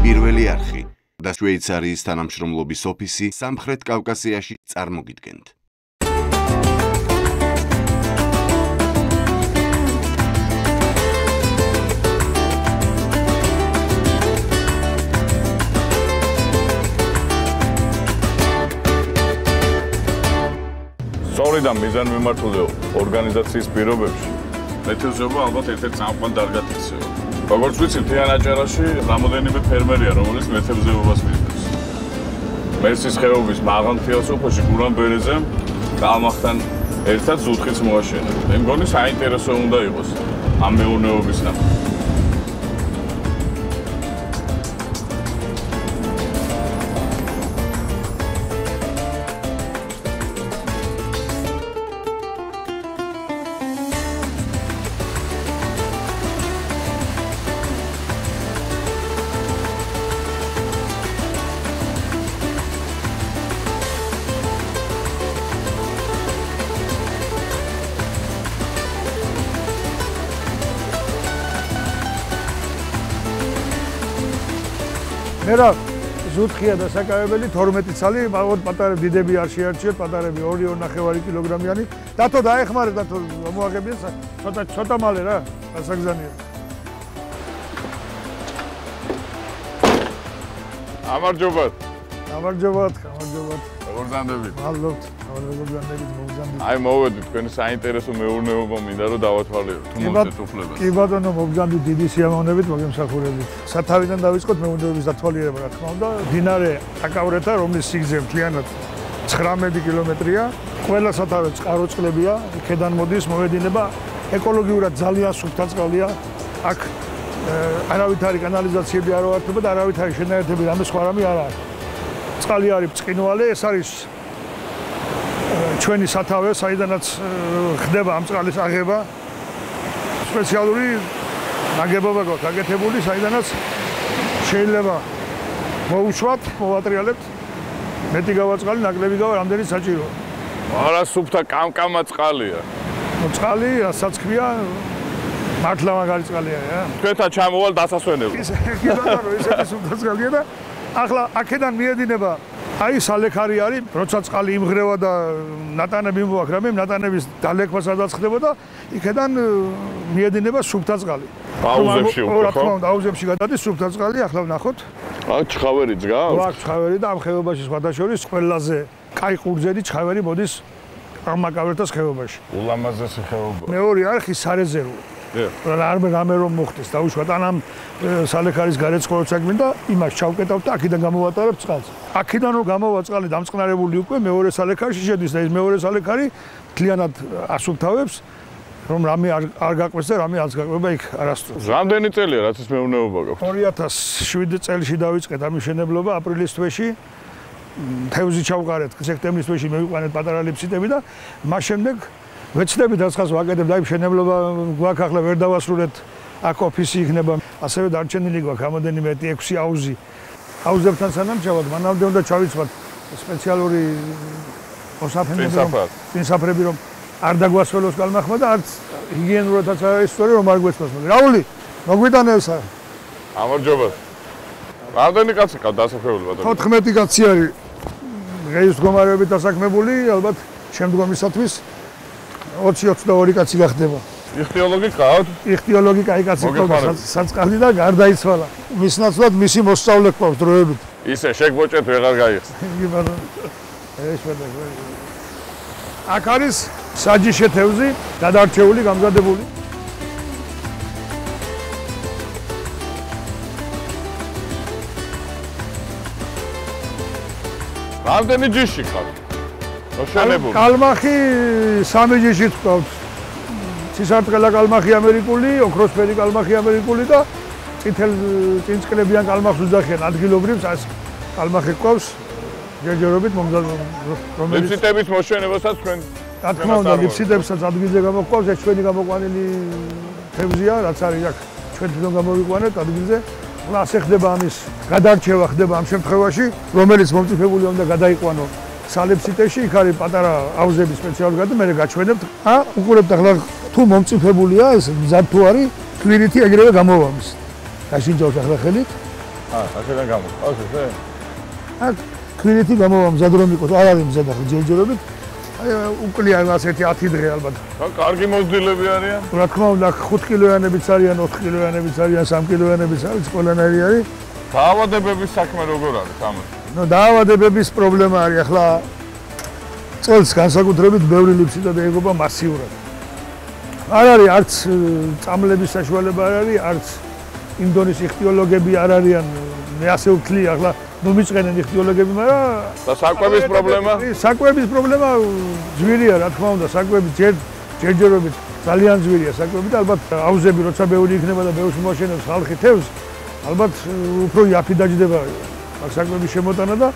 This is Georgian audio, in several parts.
პირველი არხი და შვეიცარიის თანამშრომლობის ოფისი სამხრეთ კავკასიაში წარმოგიდგენთ. სწორიდან მიზანმიმართული ორგანიზაციის პირობებში მეთევზეობა ალბათ ერთ-ერთ წამყვან დარგად იქცევა. როგორც ვიცი, მთიან აჭარაში რამოდენიმე ფერმერია, რომელიც მეთევზეობას მისდევს. მერსის ხეობის მაღალ მთიელსოფლში გურამ ბერეზემ კალმახთან ერთად ზუთხიც მოაშენა. მე მგონი საინტერესო უნდა იყოს ამ მეურნეობის ნახვა. მერა ზუთხია და საკავებელი 12 ცალი, მაგოთ პატარები დიდები არ შეარჩიოთ, პატარები 2-2.5 კილოგრამიანი. დათო დაეხმარე, დათო მოაგებია ცოტა მალე რა, გასაგზავნია. გამარჯობათ. გამარჯობათ. როგორ გზანდებით? მადლობთ. როგორ გზანდებით, მოგზანდებით. აი მოვედით, თქვენი საინტერესო მეურნეობა მინდა რომ დავათვალიეროთ, თუ მოძეთ უფლებას. კი ბატონო, მოგზანდით დიდი სიამოვნებით, მოგემსახურებით. სათავიდან დავიწყოთ მეურნეობის დათვალიერება, რა თქმა უნდა. მდინარე აკავრეთა, რომლის სიგრძე მთლიანად 19 კილომეტრია. ყველა სათავე წყაროწყლებია, იქედან მოდის, მოედინება. ეკოლოგიურად ძალიან სუფთა წყალია. აქ არავითარი კანალიზაციები არ ვართება და არავითარი შენაერთები, რამე სხვა რამე არ არის. წყალი არის ბრწყინვალე, ეს არის ჩვენი სათავე, საიდანაც ხდება ამ წყლის აღება. სპეციალური ნაგებობა გვაქვს გაკეთებული, საიდანაც შეიძლება მოუშვათ, მოვატრიალებთ. მეტი გავა წყალი, ნაკლები გავა, რამდენი საჭიროა. არა სუფთა კამკამა წყალია. წყალი, რასაც ქვია, მართლა მაგარი წყალია, რა. თქვენთან ჩამოვალ დასასვენებლად. კი ბატონო, ესეთი სუფთა წყალია და ახლა აქედან მიედინება აი სალექარი არის, როცა წყალი იმღრევა და ნატანები მოაქვს, რამე ნატანების დალექვა სადაც ხდებოდა, იქედან მიედინება სუფთა წყალი. აუზებში უკვე რა თქმა უნდა, აუზებში გადადის სუფთა წყალი, ახლა ვნახოთ. აქ ჩხავერიც გავს? აქ ჩხავერი და ამ ხეობაში სხვადასხვა ყველაზე კაი ყურძენი ჩხავერი მოდის ამ აკავერთას ხეობაში. ულამაზესი ხეობა. მეორე არხი სარეზერვო. რამე რომ მოხდეს, დაუშვათ ამ სალექარის გარეცხოროც აგვინდა, იმას ჩავკეტავთ და აქედან გამოვატარებ წყალს. აქედან რომ გამოვა წყალი დამწყნარებული უკვე მეორე სალექარში შედის და ეს მეორე სალექარი მთლიანად ასუფთავებს, რომ რამე არ გაყვეს და რამე არც გაყვება იქ არასდროს. რამდენი წელია რაც ეს მეურნეობა გაქვს? 2007 წელს დავიწყეთ ამ მშენებლობა აპრილის თვეში. თევზი ჩავყარეთ სექტემბრის თვეში მივიყვანეთ პატარა ლიფციტები და მას შემდეგ ვეცდებით რაცხას ვაკეთებ და მშენებლობა გვაქვს ახლა ვერ დავასრულეთ. აქ ოფისი იქნება, ასევე დარჩენილი გვაქვს რამოდენიმე 6 აუზი. აუზებთან სანამ ჩავალ, მანამდე უნდა ჩავიცვათ სპეციალური მოსაფრები რომ არ დაგვასველოს კალმახმა და არც ჰიგიენურადაც არის სწორი რომ არ გვესწოს. რაული, მოგვიტანევსა. გამარჯობათ. რამდენი კაცი ყავ დასაქმებული ბატონო? 14 კაცი არის. დღეის მდგომარეობით დასაქმებული, ალბათ შემდგომისათვის 20-22 კაცი გახდება. იხტიოლოგი ყავთ? იხტიოლოგი კაი კაცი ყავდა, საწყალი და გარდაიცვალა. მის ნაცვლად მისი მოსწავლე ყავს დროებით. ისე შეგბოჭეთ ვეღარ გაიხსნა. კი ბატონო. აქ არის საჯიშე თევზი, გადარჩეული, გამზადებული. რამდენი ჯიში ყავთ? მოშენებული. კალმახი 3 ჯიშით ყავთ. ცისარტყელა კალმახი ამერიკული, ოქროსფერი კალმახი ამერიკული და წინწყლებიან კალმახს უძახიან ადგილობრივს, ეს კალმახი ყავს ჯერჯერობით რომელიც ლიფციტების მოშენებასაც თქვენ რა თქმა უნდა ლიფციტებსაც ადგილზე გამოყვავს, ეს ჩვენი გამოყვანილი თევზია, რაც არის აქ ჩვენ თვითონ გამოვიყვანეთ ადგილზე. ახლა ასე ხდება ამის გადარჩევა ხდება ამ შემთხვევაში, რომელიც მომწიფებული უნდა გადაიყვანო სალიფციტეში, იქ არის პატარა აუზები სპეციალურად გადი, მე გაჩვენებთ. უყურებთ ახლა თუ მომწიფებულია ეს მზად თუ არის, თვირითი ეგრევე გამოვამის. გაშინჯავს ახლა ხელით. აქედან გამოყავს ესე? აქ ქვირითი გამოვა მზად რომ იყოს, არ არის მზად ახლა ჯერჯერობით. აი უკლია ასეთი 10 დღე ალბათ. კარგი მოზრდილები არიან? რა თქმა უნდა, 5 კილოიანებიც არიან, 4 კილოიანებიც არიან, 3 კილოიანებიც არის, ყველანაირი არის. დაავადებების საქმე როგორ არის ამას? ნუ დაავადებების პრობლემა არის ახლა წელს განსაკუთრებით ბევრი ლიფსი და დაიღობა მასიურად. არ არის არც წამლების საშუალება არ არის, არც იმ დონის იხტიოლოგები არ არიან. მე ასე ვთვლი ახლა ნუ მიწყენენ იხტიოლოგები, მაგრამ და საკვების პრობლემა? საკვების პრობლემა ძვირია, რა თქმა უნდა, საკვები ჯერჯერობით ძალიან ძვირია საკვები და ალბათ აუზები როცა ბევრი იქნება და ბევრს მოაშენებს ხალხი თევზს, ალბათ უფრო იაფი დაჯდება აქ საკვების შემოტანა და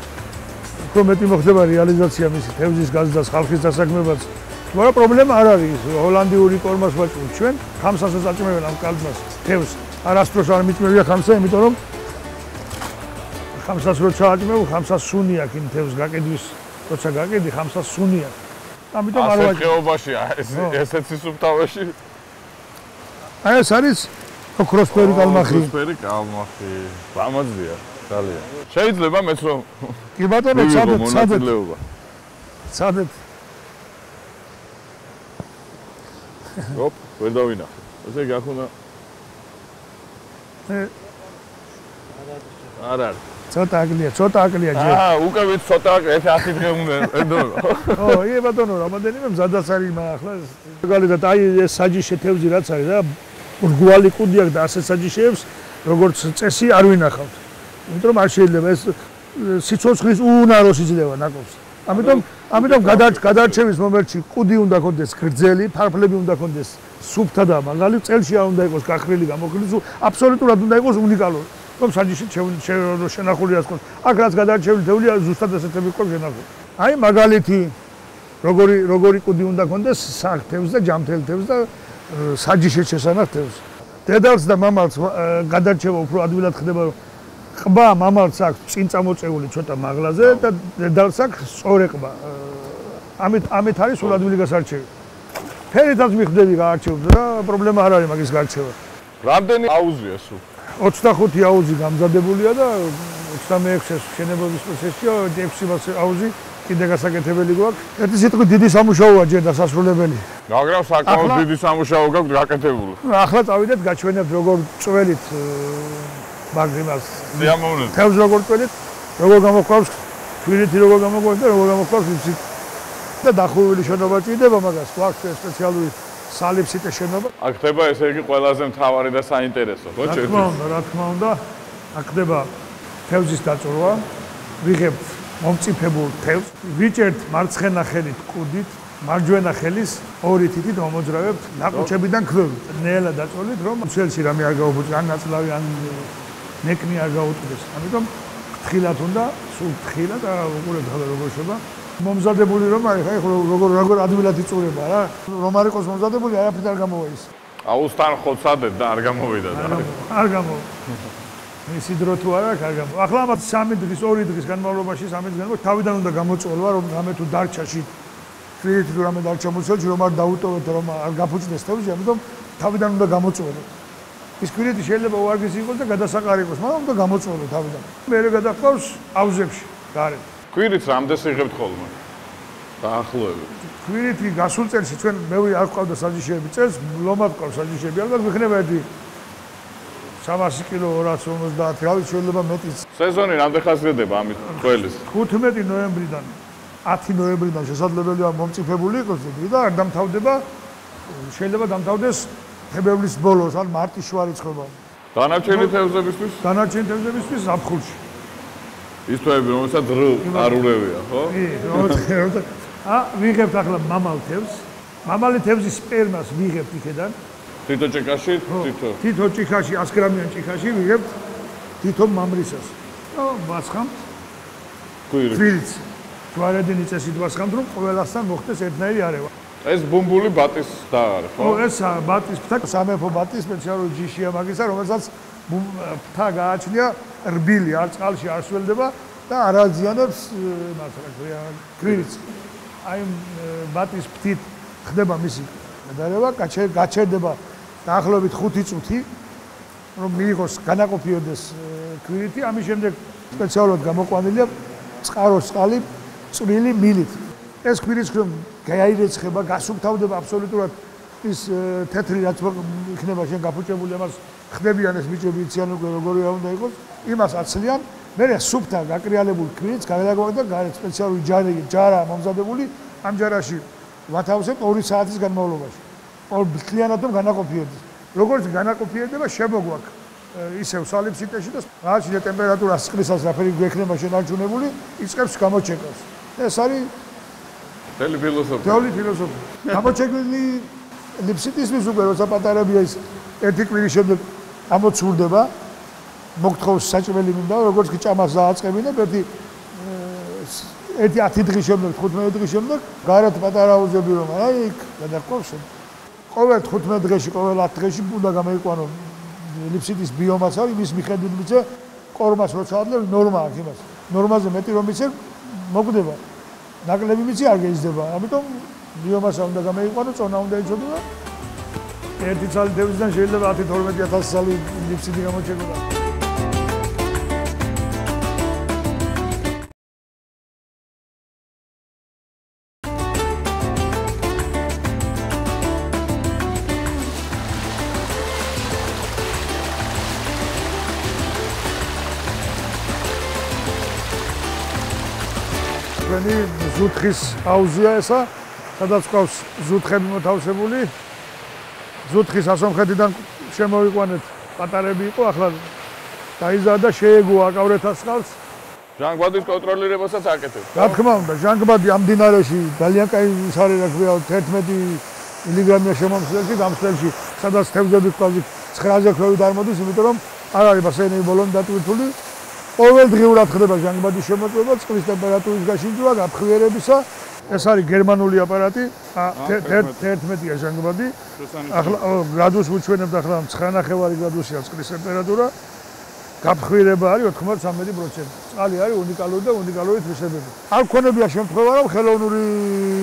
უფრო მეტი მოხდება რეალიზაცია მისი თევზის გაზრდას, ხალხის დასაქმებაც. მაგრამ პრობლემა არ არის, ჰოლანდიური კორმას ვაჭრობთ ჩვენ, ხამსასაც აწმევენ ამ კალმას თევზს. არასდროს არ მიწმევია ხამსა, იმიტომ რომ ხამსას როცა აჭმევ, ხამსას სუნი აქვს იმ თევზს გაკიდვის, როცა გაკიდი, ხამსას სუნი აქვს. ამიტომ არ ვაჭრობ. ასეთ ხეობაშია, ესეც სუფთავაში. აი ეს არის ოქროსფერი კალმახი. ოქროსფერი კალმახი. გამაძია ძალიან. შეიძლება მეც რომ კი ბატონო, სადეთ. სადეთ. ოპ, ვერ დავინახე. ესე გახუნა. არ არის. ცოტა აკლია ჯერ. უკვე ვიცი ცოტა აკლია, ეს 10 დღე უნდა ედო. ი ბატონო, რამოდენიმე მზადაც არის ახლა. მაგალითად, აი ეს საჯიში თევზი რაც არის და რგვალი კუდი აქვს და ასე საჯიშეებს, როგორც წესი არ ვინახავთ. იმიტომ რომ არ შეიძლება ეს სიცოცხლის უუნაროს იძლევა ნაკობს. ამიტომ გადარჩევის მომენტში კუდი უნდა ქონდეს გრძელი, ფარფლები უნდა ქონდეს სუფთა და მაგალი, წელში არ უნდა იყოს გახრილი, გამოხრილი, აბსოლუტურად უნდა იყოს უნიკალური. რომ საჯიში შენახული ასკონ. აქ რაც გადარჩეული თევლია, ზუსტად ესეთები ყავს შენახული. აი მაგალითი როგორი კუდი უნდა ქონდეს საფთევს და ჯამთელ თევს და საჯიშის შესანახ თევს. დედალს და მამალს გადარჩევა უფრო ადვილად ხდება, რომ ყბა მამალს აქვს წინ წამოწეული ცოტა მაღლაზე და დედალს აქვს სწორი ყბა. ამით არის სულ ადვილი გასარჩევი. ფერითაც მიხვდები გაარჩევს და პრობლემა არ არის მაგის გარჩევა. რამდენი აუზია სულ? 25 აუზი გამზადებულია და 26-ს შენებების პროცესია, 6 აუზი კიდე გასაკეთებელი გვაქვს. ერთი სიტყვით დიდი სამუშაოა ჯერ დასასრულებელი. მაგრამ საკმაოდ დიდი სამუშაო გაქვს გაკეთებული. ახლა წავიდეთ გაჩვენებთ როგორ წველით მაგრიმას. სიამოვნებაა. თევზს როგორ წველით, როგორ გამოყავს, ქვირითი როგორ გამოყავს და როგორ გამოყავს ლიფსი. და დახურული შენობა ჭირდება მაგას, გვაქვს სპეციალური სალიფსიტე შენობა. აქ ხდება ესე იგი ყველაზე მთავარი და საინტერესო, ხო? რა თქმა უნდა, აქ ხდება თევზის დაწვრვა, ვიღებთ მომწიფებულ თევზს, ვიჭერთ მარცხენა ხელით კუდით, მარჯვენა ხელის ორი თითით მომოძრავებთ ნაყუჩებიდან ქვევით. ნელა დაწვრილით, რომ მცველში რამე არ გაუბოჭდეს, ან ნაწლავი, ან ნეკნი არ გაუტყდეს. ამიტომ ფრთხილად უნდა, სულ ფრთხილად და უყურებთ ახლა როგორ შევა. მომზადებული რომ არის, ხა როგორ ადვილად იწურება რა. რომ არ იყოს მომზადებული, არაფრით არ გამოვა ის. აუსთან ხოცადეთ და არ გამოვიდა და. არ გამოვა. მისი დრო თუ არა, არ გამოვა. ახლა ამათ 3 დღის, 2 დღის განმავლობაში 3 დღის განმავლობაში თავიდან უნდა გამოწვევა, რომ რამე თუ დარჩაში ფრით თუ რამე დარჩა მოსელში, რომ არ დაუტოვოთ, რომ არ გაფუჭდეს თევზი, ამიტომ თავიდან უნდა გამოწვევა. ის ქვირითი შეიძლება უარგისი იყოს და გადასაყარი იყოს, მაგრამ უნდა გამოწვევა თავიდან. მერე გადაყავს აუზებში, გარეთ. ქვირით რამდენს იღებთ ხოლმე? დაახლოებით. ქვირითი გასულ წელს ჩვენ მეური არ ყავდა საჯიშები წელს, ლომად ყავს საჯიშები, ალბათ ვიქნება ერთი 300 კილო 250, რა ვიცი შეიძლება მეტიც. სეზონი რამდენ ხაზგდება ამით ყველის? 15 ნოემბრიდან 10 ნოემბრიდან შესაძლებელია მომწიფებული იყოს და არ დამთავრდება, შეიძლება დამთავრდეს თებერვლის ბოლოს ან მარტის შუა რიცხვება. დანარჩენი თევზებისთვის? დანარჩენი თევზებისთვის ზაფხულში. ის თვეები, რომელსაც არულევია, ხო? ვიღებთ ახლა მამალ თევზს. მამალი თევზის სპერმას ვიღებთ იქედან. თითო ჭიქაში, თითო ჭიქაში, 100 გრამიან ჭიქაში ვიღებთ თითო მამრისას. ვასხამთ ქვირითს. ჯვარედინი წესით ვასხამთ, რომ ყველასთან მოხდეს ერთნაირი არევა. ეს ბუმბული ბატის და არის, ხო? ეს ბატის ფთა, სამეფო ბატის სპეციალური ჯიშია მაგისა, რომელსაც ფთა გააჩნია რბილი, არ წყალში არ სველდება და არ აზიანებს მას რა ქვია, ქვირითს. აი ბატის ფთით ხდება მისი გადარევა, გაჩერდება დაახლოებით 5 წუთი, რომ მიიღოს, განაყოფიოდეს ქვირითი, ამის შემდეგ სპეციალურად გამოყვანილია წყაროს წყალი წვრილი მილით. ეს ქვირის ხომ გააირეცხება, გასუფთავდება აბსოლუტურად ის თეთრი რაც იქნება შენ გაფუჭებული, ამას ხდებიან ეს ბიჭები იციან უკვე როგორი უნდა იყოს, იმას აცლიან, მერე სუფთა გაკრიალებულ ქვირითს გადაგაგვა და გარეთ სპეციალური ჯარა მომზადებული, ამ ჯარაში ვათავსებთ 2 საათის განმავლობაში. მთლიანადом განაყოფიერდეს. როგორც განაყოფიერდება, შემოგვაქვს ისევ სალიფსიტეში და რაღაცა ტემპერატურას წყლისას რაფერი გვექნება შენარჩუნებული, იწყებს გამოჩეკავს. ეს არის თელი ფილოსოფია. თელი ფილოსოფია. გამოჩეკვილი ლიფსიტისთვის უკვე როცა პატარებია ის ერთი კვირის შემდეგ ამოცურდება, მოგთხოვს საჭმელი მინდა, როგორც კი ჭამას დააწყებინა, ერთი 10 დღის შემდეგ, 15 დღის შემდეგ, გარეთ პატარა აუზები რომ აი გადაყავს. ყოველ 15 დღეში, ყოველ 10 დღეში უნდა გამოიყვანო ლიფსიტის ბიომასა, იმის მიხედვით მიცე კორმას როცა ადლევ ნორმა აქვს იმას. ნორმაზე მეტი რომ მიცე მოგვდება. ნაკლები მიცე არ გეიზრდება. ამიტომ ბიომასა უნდა გამოიყვანო, წონა უნდა იცოდო. ერთი წალი თევზიდან შეიძლება 10-12000 წალი ლიფსიტი გამოჩეკება. ზუთხის აუზია ესა, სადაც ყავს ზუთხები მოთავსებული. ზუთხის ასომხედიდან შემოვიყვანეთ, პატარები იყო, ახლა დაიზარდა, შეეგუა აკავრეთას წყალს. ჟანგბადის კონტროლირებასაც აკეთებს. რა თქმა უნდა, ჟანგბადი ამ მდინარეში ძალიან კაი ის არის, რა ქვია, 11 მილიგრამია შემომსვლელში, გამსვლელში, სადაც თევზები ყავს 9-ზე ქვევით არ მოდის, იმიტომ რომ არ არის ბასეინები ბოლომდე დატვირთული. ყოველდღიურად ხდება ჟანგბადის შემოწმება, წყლის ტემპერატურის გაშინჯვა, გაფხვიერებისა. ეს არის გერმანული აპარატი, 11-ია ჟანგბადი. ახლა გრადუსს ვუჩვენებთ, ახლა 9.5 გრადუსია წყლის ტემპერატურა. გაფხვიერება არის 93%. წყალი არის უნიკალური და უნიკალური თვისებები. არ გქონებია შემთხვევა, რომ ხელოვნური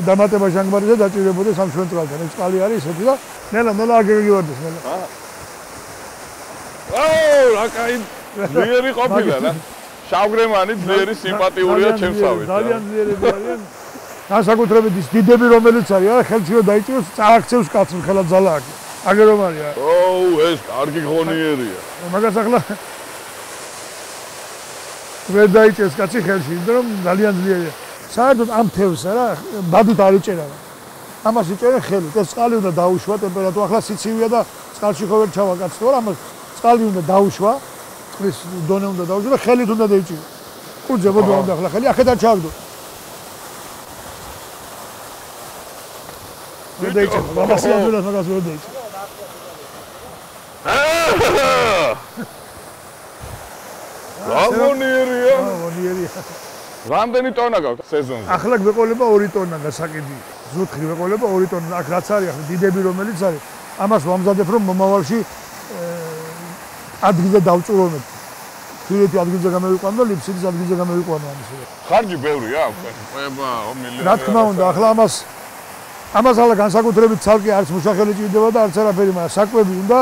დამატება ჟანგბადიზე დაჭირებოდეს ამ ჩვენ წყალთან. ეს წყალი არის ისეთი და ნელა აგეგივარდეს ნელა. აუ, რა კაი ძლიერი ყოფილა რა. შავგრემანი ძლიერი სიმპათიურია ჩემსავით. ძალიან ძლიერები არიან. განსაკუთრებით ის დიდები რომელიც არის, არა ხელში რომ დაიჭიროს, წააქცევს კაცს ხელად ძალა აქვს. აგერ რომ არის. ოუ, ეს კარგი ღონიერია. მაგას ახლა ვერ დაიჭერს კაცი ხელში, იმიტომ რომ ძალიან ძლიერია. საერთოდ ამ თევზს არა, ბადით არ იჭერა. ამას იჭერენ ხელით. ეს წყალი უნდა დაუშვა ტემპერატურა, ახლა სიცივია და წყალში ხო ვერ ჩავა კაცს, თორე ამას წყალი უნდა დაუშვა. წყლის დონე უნდა დაუშვა და ხელით უნდა დაიჭირო. კუძე ბოდო უნდა ახლა ხელი ახედან ჩავდო. ვერ დაიჭირო, მაგას იადვილად მაგას ვერ დაიჭირო. გაგონიერია. გაგონიერია. რამდენი ტონა გაქვს სეზონზე? ახლა გვეყოლება 2 ტონა გასაკიდი. ზუთხი გვეყოლება 2 ტონა. აქ რაც არის ახლა დიდები რომელიც არის, ამას ვამზადებ რომ მომავალში ადგილზე დავწურულებ. თვითონ ადგილზე გამოვიყვანო და ლიფსიტის ადგილზე გამოვიყვანო ამისა. ხარჯი ბევრია აქ. ყובה, მილიონი. რა თქმა უნდა, ახლა ამას ახლა განსაკუთრებით ცალკე არც მუშახელი ჭირდება და არც არაფერი, მაგრამ საკვები უნდა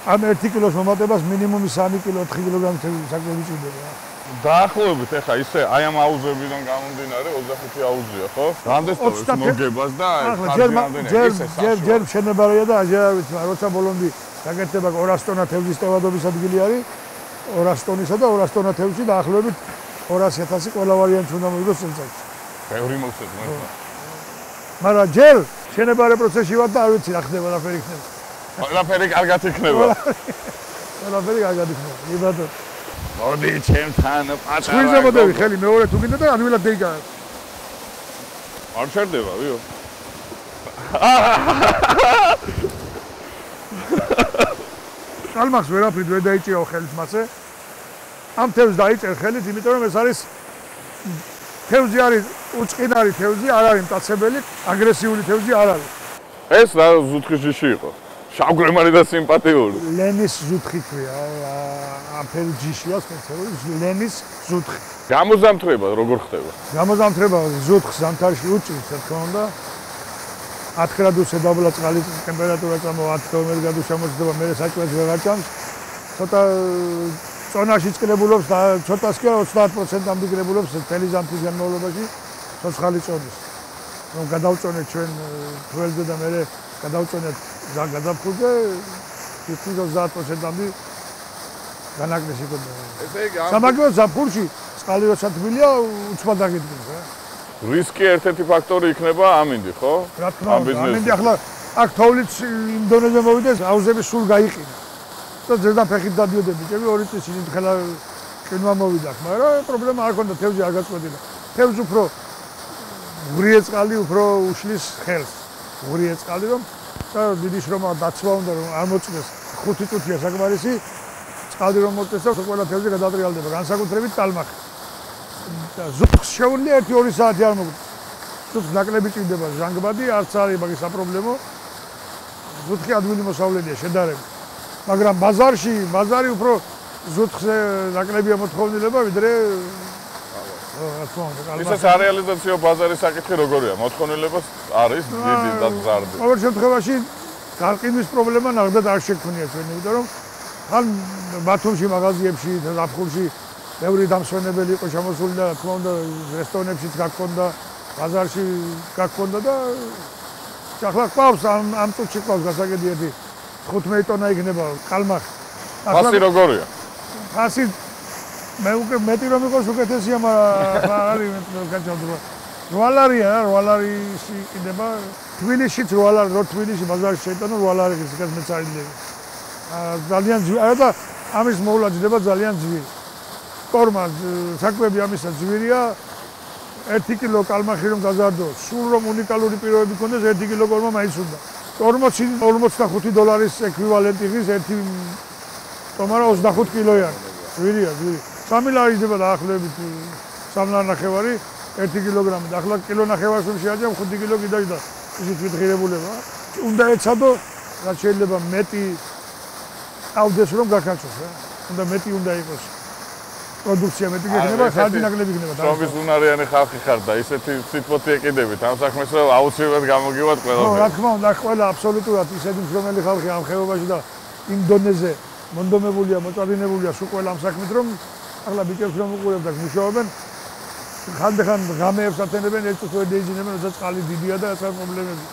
ამ 1 კილოს მომატებას მინიმუმი 3 კილო 4 კილოგრამი საკვები ჭირდება. დაახლოებით ეხა ისე აი ამ აუზებიდან გამომდინარე 25 აუზია, ხო? რამდენს ტოვებს მოგებას და ჯერ შენებარია და აჟერავით, როცა ბოლომდე გაკეთდება 200 ტონა თევზის ტევადობის ადგილი არის 200 ტონისა და 200 ტონა თევზი დაახლოებით 200.000 ყველა ვარიანტი უნდა მოიგოს წელიწადში. ბევრი მოვცეთ მაგრამ. მაგრამ ჯერ შენებარე პროცესში ვარ და არ ვიცი რა ხდება, რაფერი ხდება. ყველაფერი კარგად იქნება. ყველაფერი კარგად იქნება. იბადო. მოდი ჩემთან პატარა. სულზე მოდევი ხელი მეორე თუ გინდა და ადვილად დაიგაა. არ ჩერდება, ვიო. ალმახს ვერაფრით ვერ დაიჭირავ ხელით მასე. ამ თევზს დაიჭერ ხელით, იმიტომ რომ ეს არის თევზი არის უწყინარი თევზი, არ არის მტაცებელი, აგრესიული თევზი არ არის. ეს რა ზუთხის ჯიში იყო? შავგრემანი და სიმპათიური. ლენის ზუთხი ქვია, ამფერი ჯიშია სპეციალური, ლენის ზუთხი. გამოზამთრება როგორ ხდება? გამოზამთრება ზუთხს ზამთარში უჭირს, რა თქმა უნდა. 10 გრადუსზე დაბლა წყალის ტემპერატურა წამოვა 10-12 გრადუსს შემოწდება, მე საჭმელს ვერ აჭამს. ცოტა წონაში წკრებულობს და ცოტას კი 30%-ამდე კრებულობს მთელი ზამთრის განმავლობაში ცოცხალი წონის. რომ გადავწონეთ ჩვენ თველზე და მე გადავწონეთ გადაფხულზე თითქმის 30%-ამდე განაკლისი იქნება. ესე იგი სამაგრო ზაფხულში წყალი როცა თბილია უცბად აგიდგენს რა. რისკი ერთ-ერთი ფაქტორი იქნება ამინდი, ხო? რა თქმა უნდა, ამინდი ახლა აქ თოვლიც იმ დონეზე მოვიდეს, აუზები სულ გაიყინა. და ზედაფეხით დადიოდნენ ბიჭები, 2 წლის წინ ხელა ყინვა მოვიდა, მაგრამ პრობლემა არ ქონდა, თევზი არ გაწყვეტილა. თევზი უფრო ღრიე წყალი უფრო უშლის ხელს. ღრიე წყალი რომ და დიდი შრომა დაცვა უნდა რომ არ მოწდეს 5 წუთია საკმარისი წყალი რომ მოწდეს და ყველა თევზი გადატრიალდება, განსაკუთრებით კალმახი. ზუხს შეუძლია 1-2 საათი არ მოგწდეს. ზუხს ნაკლები ჭირდება ჟანგბადი, არც არის მაგის საპრობლემო. ზუხი ადვილი მოსავლენია შედარებით. მაგრამ ბაზარი უფრო ზუთხზე ნაკლებია მოთხოვნილება ვიდრე რა თქმა უნდა ისე სარეალიზაციო ბაზარის საკითხი როგორია? მოთხოვნილება არის დიდი და მზარდი. ყოველ შემთხვევაში გარყინვის პრობლემა ნახდათ არ შექმნია ჩვენ, იმიტომ რომ ხან ბათუმში მაღაზიებში და ზაფხულში ბევრი დამსვენებელი იყო შემოსული და რა თქმა უნდა რესტორნებშიც გაქონდა, ბაზარში გაქონდა და ახლა ყავს ამ წუთში ყავს გასაგები 15 ტონა იქნება კალმახი. ფასი როგორია? ფასი მე უკვე მეტი რომ იყოს უკეთესია, მაგრამ არის გაჭირდება. 8 ლარია, 8 ლარიში იქნება. თბილისშიც 8 ლარი, რო თბილისში ბაზარში შეიტანო 8 ლარი ის მეცარიელები. ძალიან ძვირია და ამის მოვლა ძდება ძალიან ძვირი. კორმა საკვები ამისა ძვირია. 1 კილო კალმახი რომ გაზარდო, სულ რომ უნიკალური პირობები ქონდეს 1 კილო კორმა მაინც უნდა. 45 დოლარის ეკვივალენტი ღირს 1 ტომარა 25 კილოიანი. ძვირია, ძვირი. 3 ლარი იდება დაახლოებით 3 ლარი ნახევარი 1 კილოგრამი. და ახლა კილო ნახევარს რომ შეაჯამ 5 კილო კიდე და ისიც ვითხირებულება. უნდა ეცადო, რაც შეიძლება მეტი ავდეს რომ გაქაცოს რა. უნდა მეტი უნდა იყოს. პროდუქცია მეტი გექნება, ხარჯი ნაკლები იქნება. შრომის უნარიანი ხალხი ხარ და ისეთი სიტყვოთი ეკიდებით ამ საქმეს რომ აუცილებლად გამოგივათ ყველაფერი. რა თქმა უნდა, ყველა აბსოლუტურად ისეთი მშრომელი ხალხი ამ ხეობაში და იმ დონეზე მონდომებულია, მოწადინებულია სულ ყველა ამ საქმით, რომ ახლა ბიჭებს რომ უყურებ და მუშაობენ, ხანდახან ღამეებს ატენებენ, ერთ წუთი ეძინებენ, როცა წყალი დიდია და ეს პრობლემები.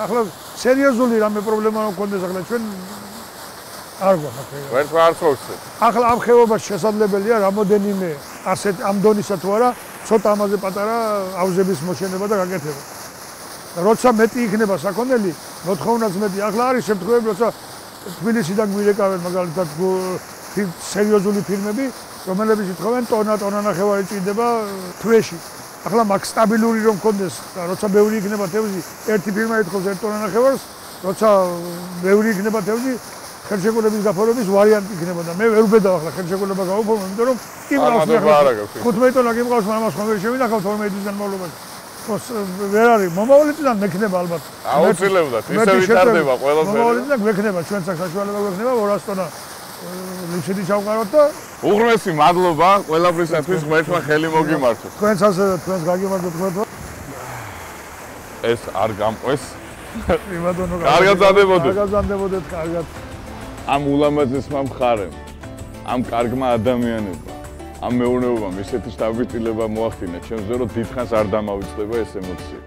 ახლა სერიოზული რამე პრობლემა რომ გქონდეს ახლა ჩვენ არ გვაქვს. ვერც არც ხორცე. ახლა ამ ხეობაში შესაძლებელია რამოდენიმე ასეთ ამ დონისა თუ არა, ცოტა ამაზე პატარა აუზების მოშენება და გაკეთება. როცა მეტი იქნება საქონელი, მოთხოვნაც მეტი. ახლა არის შემთხვევები, როცა თბილისიდან გვირეკავენ მაგალითად სერიოზული ფირმები, რომელებიც ითხოვენ ტონა ნახევარი ჭირდება თვეში. ახლა მაგ სტაბილური რომ გქონდეს და როცა ბევრი იქნება თევზი, ერთი ფირმა ითხოვს 1 ტონა ნახევარს, როცა ბევრი იქნება თევზი, ხელშეკრულების გაფორმების ვარიანტი იქნება და მე ვერ ვბედავ ახლა ხელშეკრულება გავუფორმო, იმიტომ რომ იმყავს 15 ტონა გიმყავს, მაგრამ სხვა ვერ შევინახავ 12 წლის განმავლობაში. ვერ არის მომავალი წლიდან მექნება ალბათ. აუცილებლად, ისე ვითარდება ყველაფერი. მომავალი წლიდან გვექნება, ჩვენც აქ საშუალება გვექნება 200 ტონა ლიფშიდი ჩავყაროთ და უღრმესი მადლობა ყველაფრისათვის, ღმერთმა ხელი მოგიმართოს. თქვენც ასე თქვენს გაგიმართოთ ღმერთმა. ეს არ გამყვეს. იმადონო კარგად ზანდებოდეთ. კარგად ზანდებოდეთ, კარგად. ამ ულამაზესმა მხარემ, ამ კარგმა ადამიანებმა, ამ მეურნეობამ ისეთი შთაბეჭდილება მოახდინა ჩემზე, რომ დიდხანს არ დამავიწყდება ეს ემოცია.